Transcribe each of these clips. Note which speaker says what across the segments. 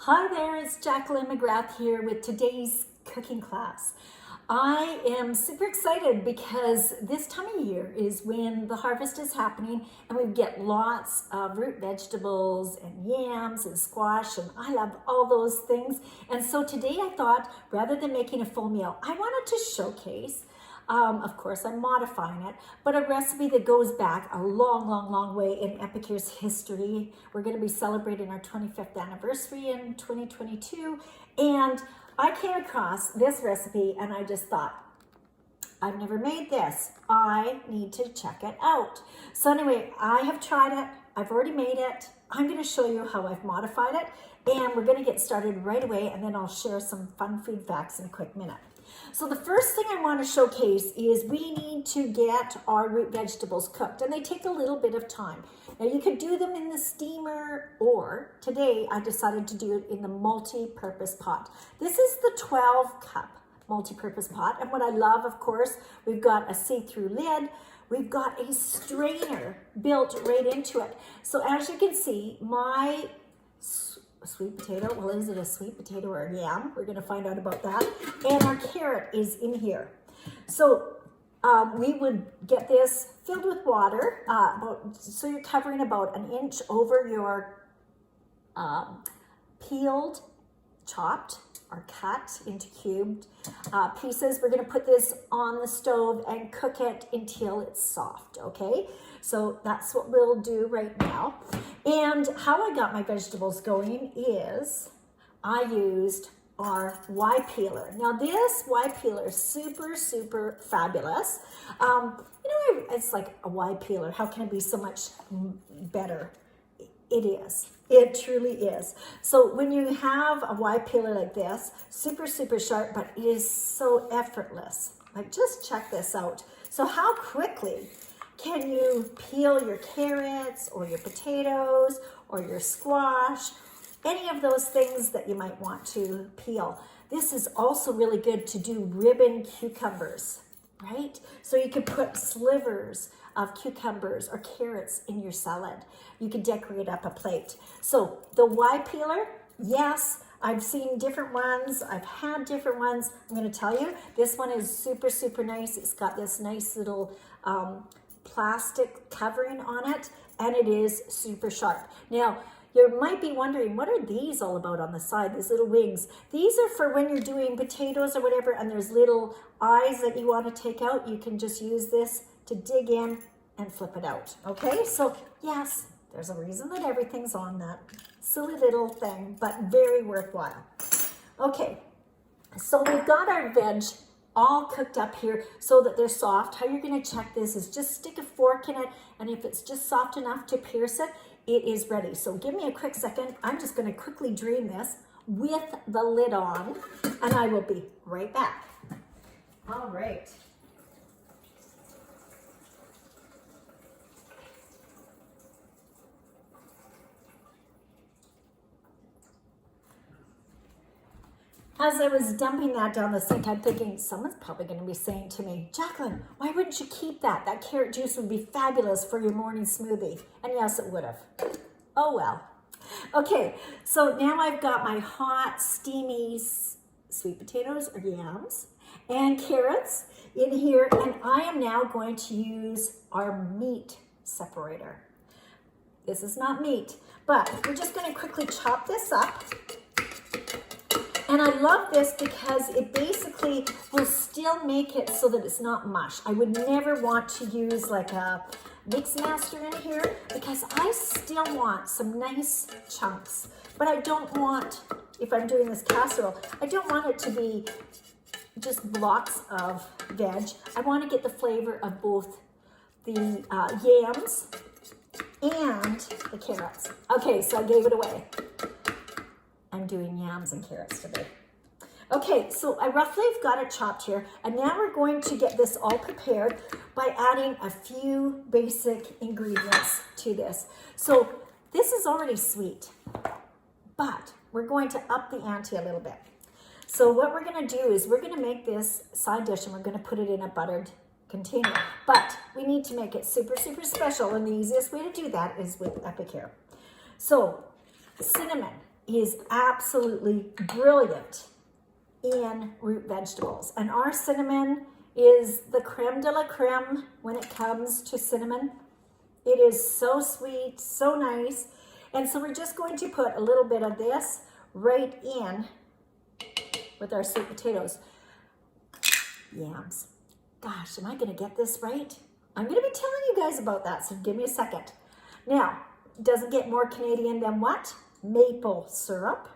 Speaker 1: Hi there, it's Jacqueline McGrath here with today's cooking class. I am super excited because this time of year is when the harvest is happening and we get lots of root vegetables and yams and squash, and I love all those things. And so today I thought, rather than making a full meal, I wanted to showcase, of course I'm modifying it, but a recipe that goes back a long way in Epicure's history. We're going to be celebrating our 25th anniversary in 2022, and I came across this recipe and I just thought, I've never made this. I need to check it out. So anyway, I have tried it. I've already made it. I'm going to show you how I've modified it, and we're going to get started right away, and then I'll share some fun food facts in a quick minute. So the first thing I want to showcase is we need to get our root vegetables cooked, and they take a little bit of time. Now you could do them in the steamer, or today I decided to do it in the multi-purpose pot. This is the 12-cup multi-purpose pot, and what I love, of course, we've got a see-through lid. We've got a strainer built right into it. So as you can see, my sweet potato, well, is it a sweet potato or a yam? We're gonna find out about that. And our carrot is in here. So we would get this filled with water, so you're covering about an inch over your peeled, chopped, or cut into cubed pieces. We're gonna put this on the stove and cook it until it's soft, okay? So that's what we'll do right now. And how I got my vegetables going is I used our Y peeler. Now this Y peeler is super fabulous. It's like a Y peeler. How can it be so much better? It is. It truly is. So when you have a Y peeler like this, super sharp, but it is so effortless. Like, just check this out. So how quickly can you peel your carrots or your potatoes or your squash, any of those things that you might want to peel. This is also really good to do ribbon cucumbers, right? So you could put slivers of cucumbers or carrots in your salad. You could decorate up a plate. So the Y peeler, yes, I've seen different ones. I've had different ones. I'm going to tell you, this one is super nice. It's got this nice little plastic covering on it, and it is super sharp. Now, you might be wondering, what are these all about on the side, these little wings? These are for when you're doing potatoes or whatever, and there's little eyes that you want to take out. You can just use this to dig in and flip it out, okay? So yes, there's a reason that everything's on that silly little thing, but very worthwhile. Okay, so we've got our veg all cooked up here so that they're soft. How you're going to check this is just stick a fork in it, and if it's just soft enough to pierce it, it is ready. So give me a quick second. I'm just going to quickly drain this with the lid on, and I will be right back. All right. As I was dumping that down the sink, I'm thinking, someone's probably going to be saying to me, Jacqueline, why wouldn't you keep that? That carrot juice would be fabulous for your morning smoothie. And yes, it would have. Oh well. Okay, so now I've got my hot, steamy sweet potatoes or yams and carrots in here, and I am now going to use our meat separator. This is not meat, but we're just going to quickly chop this up. And I love this because it basically will still make it so that it's not mush. I would never want to use like a mix master in here because I still want some nice chunks. But I don't want, if I'm doing this casserole, I don't want it to be just blocks of veg. I want to get the flavor of both the yams and the carrots. Okay, so I gave it away. I'm doing yams and carrots today. Okay, so I roughly have got it chopped here, and now we're going to get this all prepared by adding a few basic ingredients to this. So this is already sweet, but we're going to up the ante a little bit. So what we're gonna do is we're gonna make this side dish, and we're gonna put it in a buttered container, but we need to make it super special, and the easiest way to do that is with Epicure. So cinnamon, is absolutely brilliant in root vegetables. And our cinnamon is the creme de la creme when it comes to cinnamon. It is so sweet, so nice. And so we're just going to put a little bit of this right in with our sweet potatoes. Yams. Gosh, am I going to get this right? I'm going to be telling you guys about that, so give me a second. Now, it doesn't get more Canadian than what? Maple syrup.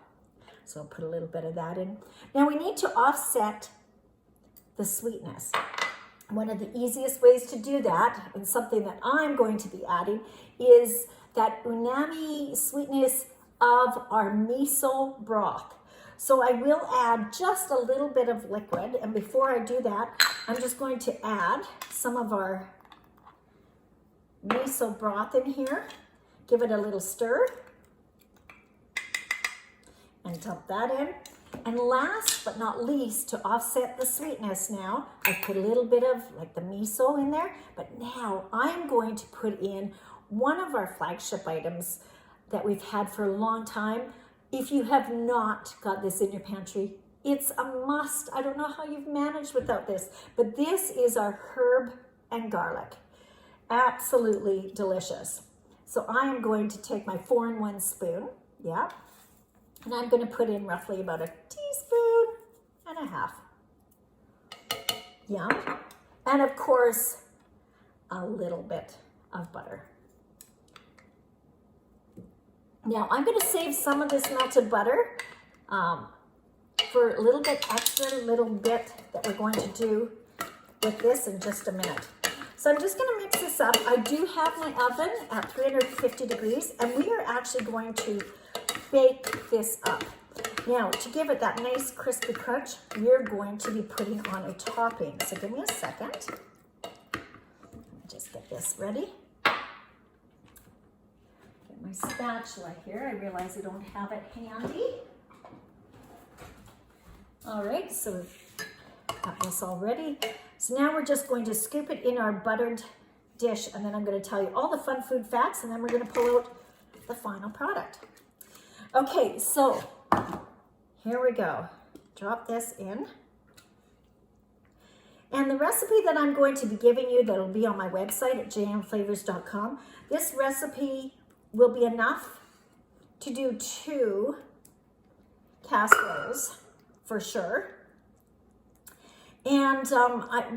Speaker 1: So I'll put a little bit of that in. Now we need to offset the sweetness. One of the easiest ways to do that, and something that I'm going to be adding, is that umami sweetness of our miso broth. So I will add just a little bit of liquid, and before I do that, I'm just going to add some of our miso broth in here. Give it a little stir and dump that in. And last but not least, to offset the sweetness now, I put a little bit of like the miso in there, but now I'm going to put in one of our flagship items that we've had for a long time. If you have not got this in your pantry, it's a must. I don't know how you've managed without this, but this is our herb and garlic. Absolutely delicious. So I am going to take my 4-in-1 spoon, yeah, and I'm going to put in roughly about a teaspoon and a half. Yum. And of course, a little bit of butter. Now I'm going to save some of this melted butter for a little bit extra, little bit that we're going to do with this in just a minute. So I'm just going to mix this up. I do have my oven at 350 degrees, and we are actually going to bake this up. Now, to give it that nice crispy crunch, we're going to be putting on a topping. So give me a second. Just get this ready. Get my spatula here. I realize I don't have it handy. All right, so we've got this all ready. So now we're just going to scoop it in our buttered dish, and then I'm going to tell you all the fun food facts, and then we're going to pull out the final product. Okay, so here we go. Drop this in. And the recipe that I'm going to be giving you, that'll be on my website at jmflavors.com, this recipe will be enough to do 2 casseroles for sure. And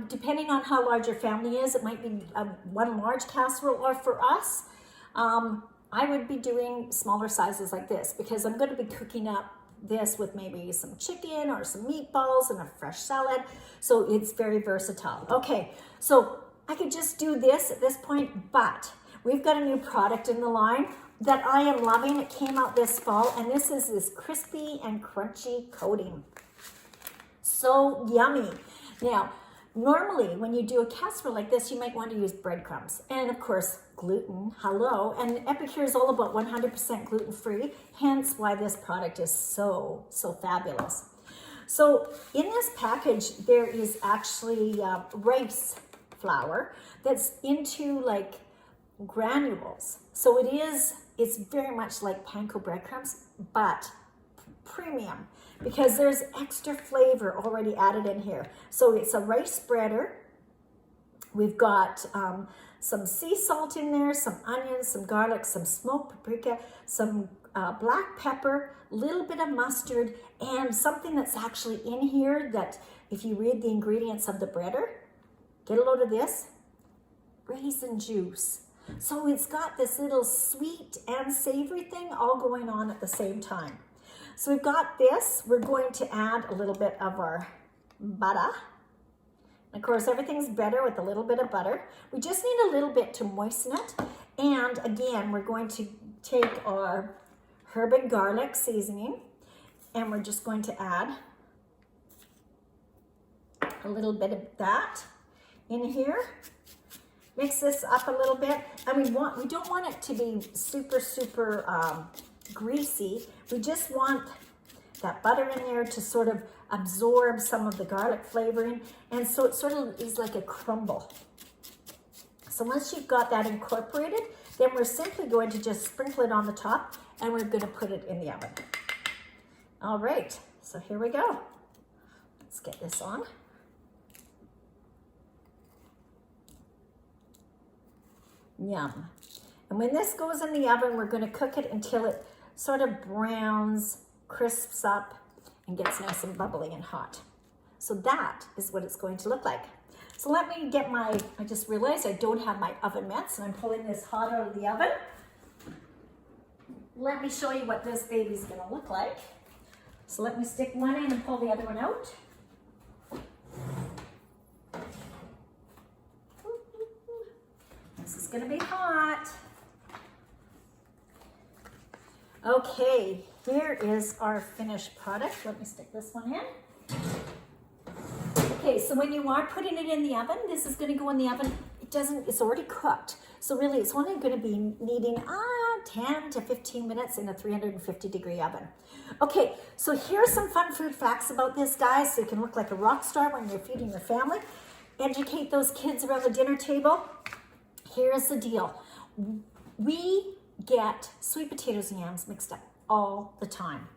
Speaker 1: depending on how large your family is, it might be 1 large casserole, or for us, I would be doing smaller sizes like this, because I'm going to be cooking up this with maybe some chicken or some meatballs and a fresh salad. So it's very versatile. Okay, so I could just do this at this point, but we've got a new product in the line that I am loving. It came out this fall, and this is this crispy and crunchy coating. So yummy. Now, normally when you do a casserole like this, you might want to use breadcrumbs. And of course, gluten, hello. And Epicure is all about 100% gluten-free, hence why this product is so fabulous. So in this package, there is actually rice flour that's into like granules. So it's very much like panko breadcrumbs, but premium, because there's extra flavor already added in here. So it's a rice spreader. We've got some sea salt in there, some onions, some garlic, some smoked paprika, some black pepper, a little bit of mustard, and something that's actually in here that if you read the ingredients of the breader, get a load of this, raisin juice. So it's got this little sweet and savory thing all going on at the same time. So we've got this. We're going to add a little bit of our butter. Of course, everything's better with a little bit of butter. We just need a little bit to moisten it. And again, we're going to take our herb and garlic seasoning, and we're just going to add a little bit of that in here. Mix this up a little bit, and we don't want it to be super greasy. We just want that butter in there to sort of absorb some of the garlic flavoring, and so it sort of is like a crumble. So once you've got that incorporated, then we're simply going to just sprinkle it on the top, and we're going to put it in the oven. All right, so here we go. Let's get this on. Yum. And when this goes in the oven, we're going to cook it until it sort of browns, crisps up, and gets nice and bubbly and hot. So that is what it's going to look like. So let me get my, I just realized I don't have my oven mitts, and I'm pulling this hot out of the oven. Let me show you what this baby's going to look like. So let me stick one in and pull the other one out. This is going to be hot. Okay, here is our finished product. Let me stick this one in. Okay, so when you are putting it in the oven, this is going to go in the oven. It's already cooked. So really, it's only going to be needing 10 to 15 minutes in a 350-degree oven. Okay, so here's some fun food facts about this, guys, so you can look like a rock star when you're feeding your family. Educate those kids around the dinner table. Here's the deal. We get sweet potatoes and yams mixed up all the time.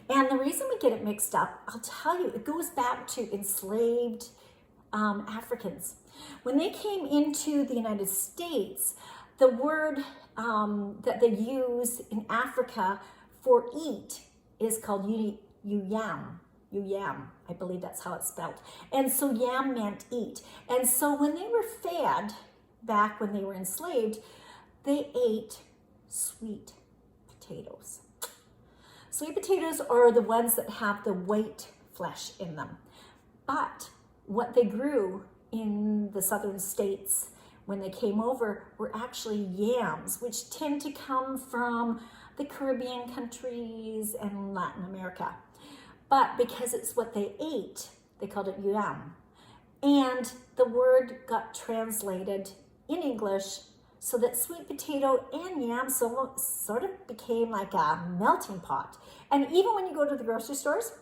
Speaker 1: And the reason we get it mixed up, I'll tell you, it goes back to enslaved Africans. When they came into the United States, the word that they use in Africa for eat is called yam. I believe that's how it's spelled. And so yam meant eat. And so when they were fed, back when they were enslaved, they ate sweet potatoes. Sweet potatoes are the ones that have the white flesh in them. But what they grew in the southern states when they came over were actually yams, which tend to come from the Caribbean countries and Latin America. But because it's what they ate, they called it yam. And the word got translated in English so that sweet potato and yam sort of became like a melting pot. And even when you go to the grocery stores,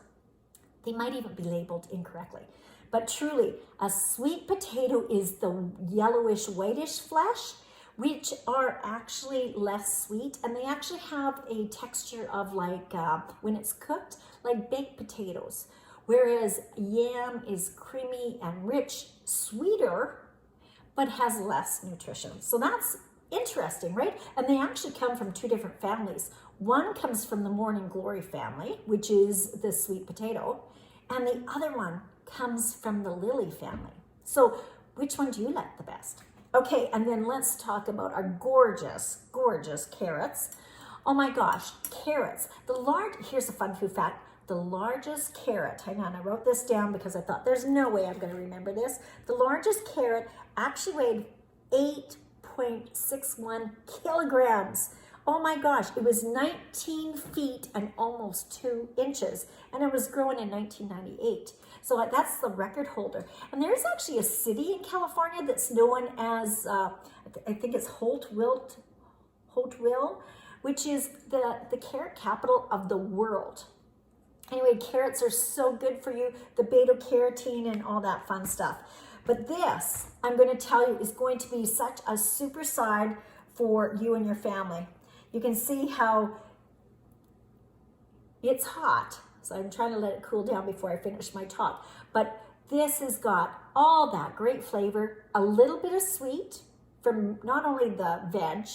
Speaker 1: they might even be labeled incorrectly. But truly, a sweet potato is the yellowish, whitish flesh, which are actually less sweet. And they actually have a texture of like, when it's cooked, like baked potatoes. Whereas yam is creamy and rich, sweeter, but has less nutrition. So that's interesting, right? And they actually come from two different families. One comes from the morning glory family, which is the sweet potato, and the other one comes from the lily family. So which one do you like the best? Okay, and then let's talk about our gorgeous, gorgeous carrots. Oh my gosh, carrots. Here's a fun food fact. The largest carrot, hang on, I wrote this down because I thought there's no way I'm going to remember this. The largest carrot actually weighed 8.61 kilograms. Oh my gosh, it was 19 feet and almost 2 inches, and it was grown in 1998. So that's the record holder. And there's actually a city in California that's known as, I think it's Holtville, which is the carrot capital of the world. Anyway, carrots are so good for you, the beta-carotene and all that fun stuff. But this, I'm going to tell you, is going to be such a super side for you and your family. You can see how it's hot, so I'm trying to let it cool down before I finish my talk. But this has got all that great flavor, a little bit of sweet from not only the veg,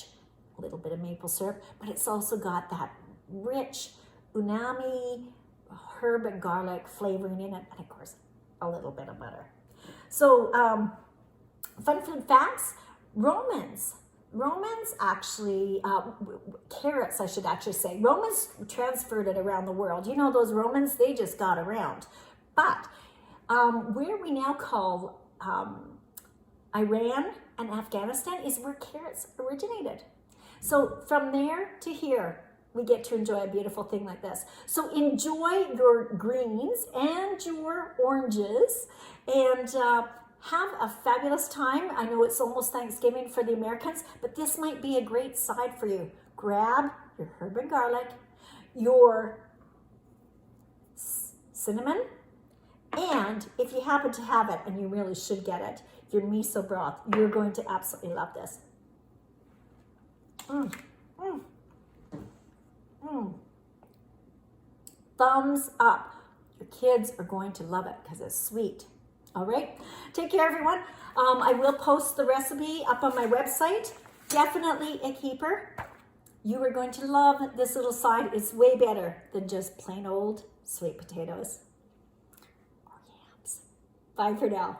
Speaker 1: a little bit of maple syrup, but it's also got that rich umami, herb and garlic flavoring in it, and of course, a little bit of butter. So, fun food facts, Romans actually, carrots, I should actually say, Romans transferred it around the world. You know, those Romans, they just got around. But where we now call Iran and Afghanistan is where carrots originated. So from there to here, we get to enjoy a beautiful thing like this. So enjoy your greens and your oranges, and have a fabulous time. I know it's almost Thanksgiving for the Americans, but this might be a great side for you. Grab your herb and garlic, your cinnamon, and if you happen to have it, and you really should get it, your miso broth. You're going to absolutely love this. thumbs up. Your kids are going to love it because it's sweet. All right, take care, everyone. I will post the recipe up on my website. Definitely a keeper. You are going to love this little side. It's way better than just plain old sweet potatoes or yams. Bye for now.